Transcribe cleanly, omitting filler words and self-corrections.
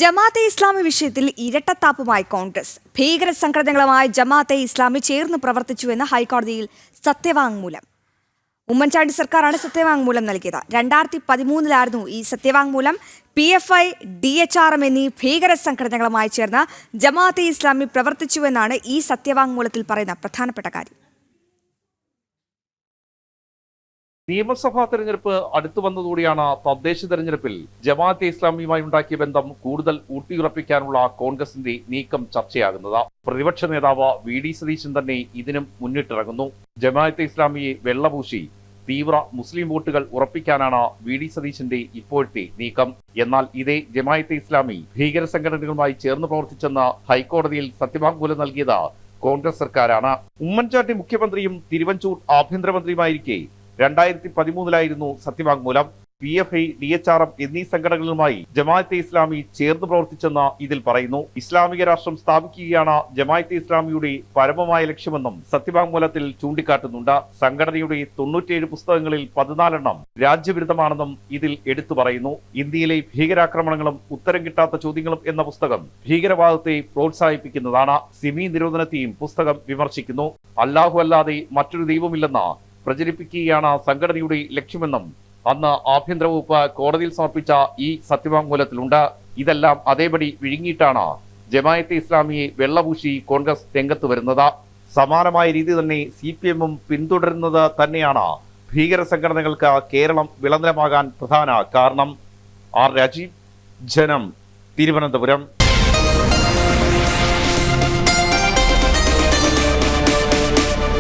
ജമാഅത്തെ ഇസ്ലാമി വിഷയത്തിൽ ഇരട്ടത്താപ്പുമായി കോൺഗ്രസ്. ഭീകര സംഘടനകളുമായി ജമാഅത്തെ ഇസ്ലാമി ചേർന്ന് പ്രവർത്തിച്ചുവെന്ന് ഹൈക്കോടതിയിൽ സത്യവാങ്മൂലം. ഉമ്മൻചാണ്ടി സർക്കാരാണ് സത്യവാങ്മൂലം നൽകിയത്. 2013 ഈ സത്യവാങ്മൂലം. PFI, DHRM എന്നീ ഭീകര സംഘടനകളുമായി ചേർന്ന് ജമാഅത്തെ ഇസ്ലാമി പ്രവർത്തിച്ചുവെന്നാണ് ഈ സത്യവാങ്മൂലത്തിൽ പറയുന്ന പ്രധാനപ്പെട്ട കാര്യം. നിയമസഭാ തെരഞ്ഞെടുപ്പ് അടുത്തു വന്നതോടെയാണ് തദ്ദേശ തെരഞ്ഞെടുപ്പിൽ ജമാഅത്തെ ഇസ്ലാമിയുമായി ഉണ്ടാക്കിയ ബന്ധം കൂടുതൽ ഊട്ടിയുറപ്പിക്കാനുള്ള കോൺഗ്രസിന്റെ നീക്കം ചർച്ചയാകുന്നത്. പ്രതിപക്ഷ നേതാവ് VD സതീശൻ തന്നെ ഇതിനും മുന്നിട്ടിറങ്ങുന്നു. ജമാഅത്തെ ഇസ്ലാമിയെ വെള്ളപൂശി തീവ്ര മുസ്ലിം വോട്ടുകൾ ഉറപ്പിക്കാനാണ് VD സതീശന്റെ ഇപ്പോഴത്തെ നീക്കം. എന്നാൽ ഇതേ ജമാഅത്തെ ഇസ്ലാമി ഭീകര സംഘടനകളുമായി ചേർന്ന് പ്രവർത്തിച്ചെന്ന് ഹൈക്കോടതിയിൽ സത്യവാങ്മൂലം നൽകിയത് കോൺഗ്രസ് സർക്കാരാണ്. ഉമ്മൻചാണ്ടി മുഖ്യമന്ത്രിയും തിരുവഞ്ചൂർ ആഭ്യന്തരമന്ത്രിയുമായിരിക്കെ 2013 സത്യവാങ്മൂലം. PFI, DHRM എന്നീ സംഘടനകളുമായി ജമാഅത്തെ ഇസ്ലാമി ചേർന്ന് പ്രവർത്തിച്ചെന്ന് ഇതിൽ പറയുന്നു. ഇസ്ലാമിക രാഷ്ട്രം സ്ഥാപിക്കുകയാണ് ജമാഅത്തെ ഇസ്ലാമിയുടെ പരമമായ ലക്ഷ്യമെന്നും സത്യവാങ്മൂലത്തിൽ ചൂണ്ടിക്കാട്ടുന്നുണ്ട്. സംഘടനയുടെ 97 പുസ്തകങ്ങളിൽ 14 രാജ്യവിരുദ്ധമാണെന്നും ഇതിൽ എടുത്തു പറയുന്നു. ഇന്ത്യയിലെ ഭീകരാക്രമണങ്ങളും ഉത്തരം കിട്ടാത്ത ചോദ്യങ്ങളും എന്ന പുസ്തകം ഭീകരവാദത്തെ പ്രോത്സാഹിപ്പിക്കുന്നതാണ്. സിമി നിരോധനത്തെയും പുസ്തകം വിമർശിക്കുന്നു. അല്ലാഹു അല്ലാതെ മറ്റൊരു ദൈവമില്ലെന്ന് പ്രചരിപ്പിക്കുകയാണ് സംഘടനയുടെ ലക്ഷ്യമെന്നും അന്ന് ആഭ്യന്തര വകുപ്പ് കോടതിയിൽ സമർപ്പിച്ച ഈ സത്യവാങ്മൂലത്തിലുണ്ട്. ഇതെല്ലാം അതേപടി വിഴുങ്ങിയിട്ടാണ് ജമാഅത്തെ ഇസ്ലാമിയെ വെള്ളപൂശി കോൺഗ്രസ് രംഗത്ത് വരുന്നത്. സമാനമായ രീതി തന്നെ CPM പിന്തുടരുന്നത് തന്നെയാണ് ഭീകര സംഘടനകൾക്ക് കേരളം വിളനിലമാകാൻ പ്രധാന കാരണം. R. രാജീവ്, ജനം, തിരുവനന്തപുരം.